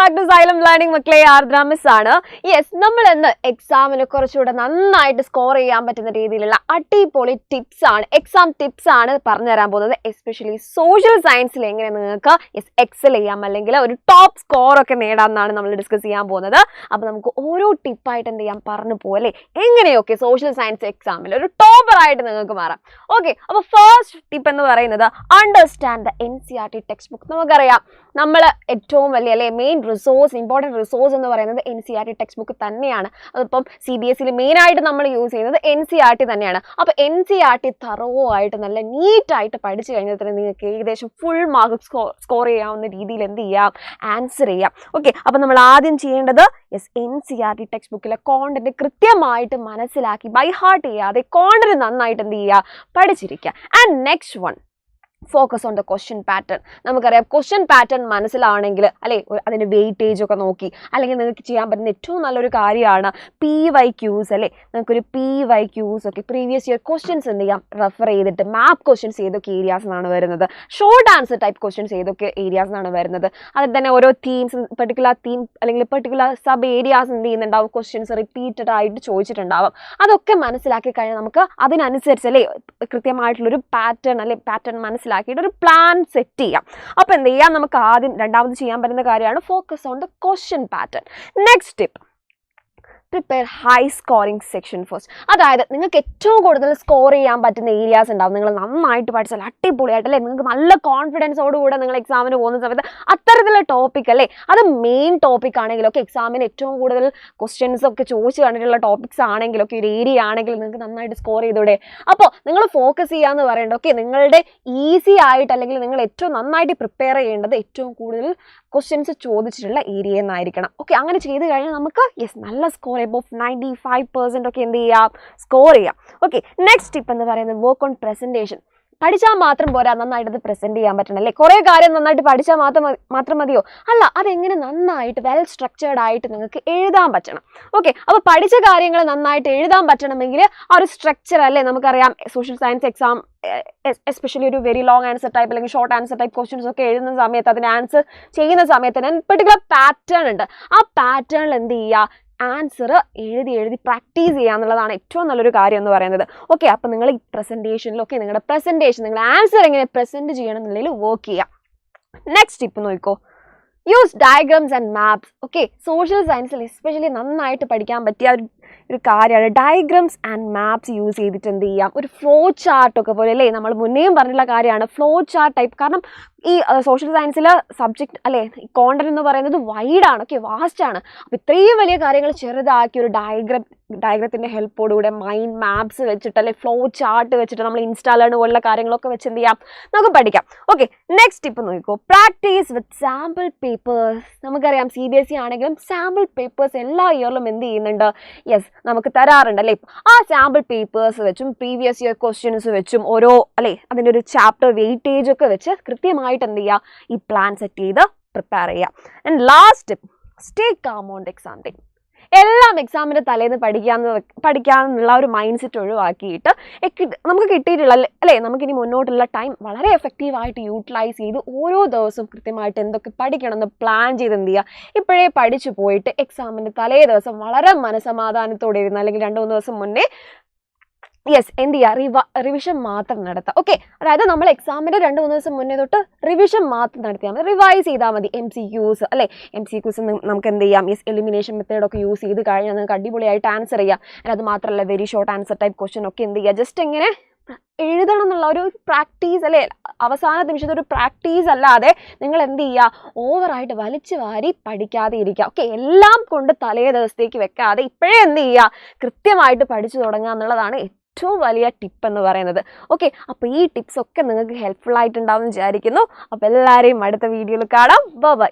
Back to xylem learning മക്കളെ. ആർദ്ര miss ആണ്. Yes, നമ്മൾ ഇന്ന് എക്സാമിന് കുറച്ചുകൂടെ നന്നായിട്ട് സ്കോർ ചെയ്യാൻ പറ്റുന്ന രീതിയിലുള്ള അടിപൊളി ടിപ്സ് ആണ്, എക്സാം ടിപ്സ് ആണ് പറഞ്ഞു തരാൻ പോകുന്നത്. എസ്പെഷ്യലി സോഷ്യൽ സയൻസിൽ എങ്ങനെ നിങ്ങൾക്ക് എക്സൽ ചെയ്യാം, അല്ലെങ്കിൽ ഒരു ടോപ്പ് സ്കോർ ഒക്കെ നേടാമെന്നാണ് നമ്മൾ ഡിസ്കസ് ചെയ്യാൻ പോകുന്നത്. അപ്പോൾ നമുക്ക് ഓരോ ടിപ്പായിട്ട് എന്ത് ചെയ്യാം പറഞ്ഞു പോലെ എങ്ങനെയൊക്കെ സോഷ്യൽ സയൻസ് എക്സാമിൽ ഒരു ടോപ്പർ ആയിട്ട് നിങ്ങൾക്ക് മാറാം. ഓക്കെ, അപ്പോൾ ഫസ്റ്റ് ടിപ്പ് എന്ന് പറയുന്നത് understand the NCERT text book. നമുക്കറിയാം നമ്മൾ ഏറ്റവും വലിയ മെയിൻ റിസോഴ്സ്, ഇമ്പോർട്ടൻറ്റ് റിസോഴ്സ് എന്ന് പറയുന്നത് NCERT ടെക്സ്റ്റ് ബുക്ക് തന്നെയാണ്. അതിപ്പം CBSEയിൽ മെയിനായിട്ട് നമ്മൾ യൂസ് ചെയ്യുന്നത് NCERT തന്നെയാണ്. അപ്പോൾ NCERT തറവോ ആയിട്ട് നല്ല നീറ്റായിട്ട് പഠിച്ചു കഴിഞ്ഞാൽ തന്നെ നിങ്ങൾക്ക് ഏകദേശം ഫുൾ മാർക്ക് സ്കോർ ചെയ്യാവുന്ന രീതിയിൽ എന്ത് ചെയ്യാം, ആൻസർ ചെയ്യാം. ഓക്കെ, അപ്പോൾ നമ്മൾ ആദ്യം ചെയ്യേണ്ടത് NCERT ടെക്സ്റ്റ് ബുക്കിലെ കോണ്ടന്റ് കൃത്യമായിട്ട് മനസ്സിലാക്കി ബൈ ഹാർട്ട് ചെയ്യാതെ കോണ്ടന്റ് നന്നായിട്ട് എന്ത് ചെയ്യുക, പഠിച്ചിരിക്കുക. And next one, focus on the question pattern. നമുക്കറിയാം ക്വസ്റ്റ്യൻ പാറ്റേൺ മനസ്സിലാവണമെങ്കിൽ അതിൻ്റെ വെയിറ്റേജ് ഒക്കെ നോക്കി, അല്ലെങ്കിൽ നിങ്ങൾക്ക് ചെയ്യാൻ പറ്റുന്ന ഏറ്റവും നല്ലൊരു കാര്യമാണ് PYQs. നിങ്ങൾക്കൊരു PYQs ഒക്കെ പ്രീവിയസ് ഇയർ ക്വസ്റ്റ്യൻസ് എന്ത് ചെയ്യാം, റെഫർ ചെയ്തിട്ട് മാപ്പ് ക്വസ്റ്റ്യൻസ് ഏതൊക്കെ ഏരിയാസ് എന്നാണ് വരുന്നത്, ഷോർട്ട് ആൻസർ ടൈപ്പ് ക്വസ്റ്റ്യൻസ് ഏതൊക്കെ ഏരിയാസ് എന്നാണ് വരുന്നത്, അതിൽ തന്നെ ഓരോ തീംസ്, പെർട്ടിക്കുലർ തീം അല്ലെങ്കിൽ പെർട്ടിക്കുലർ സബ് ഏരിയാസ് എന്ത് ചെയ്യുന്നുണ്ടാവും, ക്വസ്റ്റ്യൻസ് റിപ്പീറ്റഡ് ആയിട്ട് ചോദിച്ചിട്ടുണ്ടാവും. അതൊക്കെ മനസ്സിലാക്കി കഴിഞ്ഞാൽ നമുക്ക് അതിനനുസരിച്ച് കൃത്യമായിട്ടുള്ളൊരു പാറ്റേൺ മനസ്സിലാക്കിയിട്ട് ഒരു പ്ലാൻ സെറ്റ് ചെയ്യാം. അപ്പോൾ എന്ത് ചെയ്യാം, നമുക്ക് ആദ്യം രണ്ടാമത് ചെയ്യാൻ പറ്റുന്ന കാര്യമാണ് focus on the question pattern. Next tip, prepare high scoring section first. അതായത് നിങ്ങൾക്ക് ഏറ്റവും കൂടുതൽ സ്കോർ ചെയ്യാൻ പറ്റുന്ന ഏരിയാസ് ഉണ്ടാവും. നിങ്ങൾ നന്നായിട്ട് പഠിച്ചാൽ അടിപൊളിയായിട്ട് നിങ്ങൾക്ക് നല്ല കോൺഫിഡൻസോടുകൂടെ നിങ്ങൾ എക്സാമിന് പോകുന്ന സമയത്ത് അത്തരത്തിലുള്ള ടോപ്പിക് അത് മെയിൻ ടോപ്പിക് ആണെങ്കിലൊക്കെ, എക്സാമിന് ഏറ്റവും കൂടുതൽ ക്വസ്റ്റ്യൻസ് ഒക്കെ ചോദിച്ചു കണ്ടിട്ടുള്ള ടോപ്പിക്സ് ആണെങ്കിലൊക്കെ, ഒരു ഏരിയ ആണെങ്കിൽ നിങ്ങൾക്ക് നന്നായിട്ട് സ്കോർ ചെയ്തൂടെ. അപ്പോൾ നിങ്ങൾ ഫോക്കസ് ചെയ്യാന്ന് പറയേണ്ടത് നിങ്ങളുടെ ഈസി ആയിട്ട് അല്ലെങ്കിൽ നിങ്ങൾ ഏറ്റവും നന്നായിട്ട് പ്രിപ്പയർ ചെയ്യേണ്ടത് ഏറ്റവും കൂടുതൽ ക്വസ്റ്റ്യൻസ് ചോദിച്ചിട്ടുള്ള ഏരിയ എന്നായിരിക്കണം. ഓക്കെ, അങ്ങനെ ചെയ്ത് കഴിഞ്ഞാൽ നമുക്ക് നല്ല സ്കോർ above 95% ഒക്കെ എന്ത് ചെയ്യാം, സ്കോർ ചെയ്യാം. ഓക്കെ, നെക്സ്റ്റ് ടിപ്പ് എന്ന് പറയുന്നത് വർക്ക് ഓൺ പ്രസന്റേഷൻ. പഠിച്ചാൽ മാത്രം പോരാ, നന്നായിട്ട് പ്രസന്റ് ചെയ്യാൻ പറ്റണം. കുറേ കാര്യം നന്നായിട്ട് പഠിച്ചാൽ മാത്രം മതിയോ? അല്ല, അതെങ്ങനെ നന്നായിട്ട് വെൽ സ്ട്രക്ചേർഡ് ആയിട്ട് നിങ്ങൾക്ക് എഴുതാൻ പറ്റണം. ഓക്കെ, അപ്പോൾ പഠിച്ച കാര്യങ്ങൾ നന്നായിട്ട് എഴുതാൻ പറ്റണമെങ്കിൽ ആ ഒരു സ്ട്രക്ചർ നമുക്കറിയാം. സോഷ്യൽ സയൻസ് എക്സാം എസ്പെഷ്യലി ഒരു വെരി ലോങ് ആൻസർ ടൈപ്പ് അല്ലെങ്കിൽ ഷോർട്ട് ആൻസർ ടൈപ്പ് ക്വസ്റ്റ്യൻസ് ഒക്കെ എഴുതുന്ന സമയത്ത്, അതിന് ആൻസർ ചെയ്യുന്ന സമയത്ത് തന്നെ പെർട്ടിക്കുലർ പാറ്റേൺ ഉണ്ട്. ആ പാറ്റേണിൽ എന്ത് ചെയ്യുക, ആൻസർ എഴുതി പ്രാക്ടീസ് ചെയ്യുക എന്നുള്ളതാണ് ഏറ്റവും നല്ലൊരു കാര്യം എന്ന് പറയുന്നത്. ഓക്കെ, അപ്പോൾ നിങ്ങൾ ഈ പ്രസൻറ്റേഷനിലൊക്കെ നിങ്ങളുടെ നിങ്ങൾ ആൻസർ എങ്ങനെ പ്രസൻറ്റ് ചെയ്യണം എന്നുള്ളതിൽ വർക്ക് ചെയ്യുക. നെക്സ്റ്റ് ടിപ്പ് നോക്കിക്കോ, use diagrams and maps. Okay, social സയൻസിൽ എസ്പെഷ്യലി നന്നായിട്ട് പഠിക്കാൻ പറ്റിയ ഒരു കാര്യമാണ് ഡയഗ്രാംസ് ആൻഡ് മാപ്സ് യൂസ് ചെയ്തിട്ട് എന്ത് ചെയ്യാം, ഒരു ഫ്ലോ ചാർട്ടൊക്കെ പോലെ നമ്മൾ മുന്നേയും പറഞ്ഞിട്ടുള്ള കാര്യമാണ് ഫ്ലോ ചാർട്ട് ടൈപ്പ്. കാരണം ഈ സോഷ്യൽ സയൻസിൽ സബ്ജക്റ്റ് ഈ കോണ്ടന്റ് എന്ന് പറയുന്നത് വൈഡാണ്, വാസ്റ്റ് ആണ്. അപ്പോൾ ഇത്രയും വലിയ കാര്യങ്ങൾ ചെറുതാക്കി ഒരു ഡയഗ്രത്തിൻ്റെ ഹെൽപ്പോടുകൂടെ മൈൻഡ് മാപ്സ് വെച്ചിട്ട് ഫ്ലോ ചാർട്ട് വെച്ചിട്ട് നമ്മൾ ഇൻസ്റ്റാളേൺ പോലുള്ള കാര്യങ്ങളൊക്കെ വെച്ച് എന്ത് ചെയ്യാം, നമുക്ക് പഠിക്കാം. ഓക്കെ, നെക്സ്റ്റ് ടിപ്പ് നോക്കിക്കോ, പ്രാക്ടീസ് വിത്ത് സാമ്പിൾ പേപ്പേഴ്സ്. നമുക്കറിയാം CBSE ആണെങ്കിലും സാമ്പിൾ പേപ്പേഴ്സ് എല്ലാ ഇയറിലും എന്ത് ചെയ്യുന്നുണ്ട്, നമുക്ക് തരാറുണ്ട്. ആ സാമ്പിൾ പേപ്പേഴ്സ് വെച്ചും പ്രീവിയസ് ഇയർ ക്വസ്റ്റ്യൻസ് വെച്ചും ഓരോ അതിൻ്റെ ഒരു ചാപ്റ്റർ വെയിറ്റേജ് ഒക്കെ വെച്ച് കൃത്യമായിട്ട് എന്ത് ചെയ്യുക, ഈ പ്ലാൻ സെറ്റ് ചെയ്ത് പ്രിപ്പയർ ചെയ്യുക. And last tip, stay calm on exam time. എല്ലാം എക്സാമിൻ്റെ തലേന്ന് പഠിക്കാമെന്നുള്ള ഒരു മൈൻഡ് സെറ്റ് ഒഴിവാക്കിയിട്ട് നമുക്ക് കിട്ടിയിട്ടുള്ള നമുക്കിനി മുന്നോട്ടുള്ള ടൈം വളരെ എഫക്റ്റീവായിട്ട് യൂട്ടിലൈസ് ചെയ്ത് ഓരോ ദിവസവും കൃത്യമായിട്ട് എന്തൊക്കെ പഠിക്കണമെന്ന് പ്ലാൻ ചെയ്ത് എന്ത് ചെയ്യുക, ഇപ്പോഴേ പഠിച്ചു പോയിട്ട് എക്സാമിൻ്റെ തലേ ദിവസം വളരെ മനസമാധാനത്തോടെ ഇരുന്ന് അല്ലെങ്കിൽ 2-3 ദിവസം മുന്നേ എന്ത് ചെയ്യുക, റിവിഷൻ മാത്രം നടത്താം. ഓക്കെ, അതായത് നമ്മൾ എക്സാമിൻ്റെ 2-3 ദിവസം മുന്നേ തൊട്ട് റിവിഷൻ മാത്രം നടത്തിയാൽ മതി, റിവൈസ് ചെയ്താൽ മതി. MCQs നമുക്ക് എന്ത് ചെയ്യാം, എലിമിനേഷൻ മെത്തേഡൊക്കെ യൂസ് ചെയ്ത് കഴിഞ്ഞാൽ നിങ്ങൾക്ക് അടിപൊളിയായിട്ട് ആൻസർ ചെയ്യാം. അത് മാത്രമല്ല very short answer type question ഒക്കെ എന്ത് ചെയ്യുക, ജസ്റ്റ് എങ്ങനെ എഴുതണം എന്നുള്ള ഒരു പ്രാക്ടീസ് അവസാന നിമിഷത്തെ ഒരു പ്രാക്ടീസ് അല്ലാതെ നിങ്ങൾ എന്ത് ചെയ്യുക, ഓവറായിട്ട് വലിച്ചു വാരി പഠിക്കാതെ ഇരിക്കുക. ഓക്കെ, എല്ലാം കൊണ്ട് തലേ ദിവസത്തേക്ക് വെക്കാതെ ഇപ്പോഴേ എന്ത് ചെയ്യുക, കൃത്യമായിട്ട് പഠിച്ചു തുടങ്ങുക എന്നുള്ളതാണ് ഏറ്റവും വലിയ ടിപ്പ് എന്ന് പറയുന്നത്. ഓക്കെ, അപ്പോൾ ഈ ടിപ്സ് ഒക്കെ നിങ്ങൾക്ക് ഹെൽപ്ഫുൾ ആയിട്ടുണ്ടാവും എന്ന് വിചാരിക്കുന്നു. അപ്പോൾ എല്ലാവരെയും അടുത്ത വീഡിയോയിൽ കാണാം. ബൈ.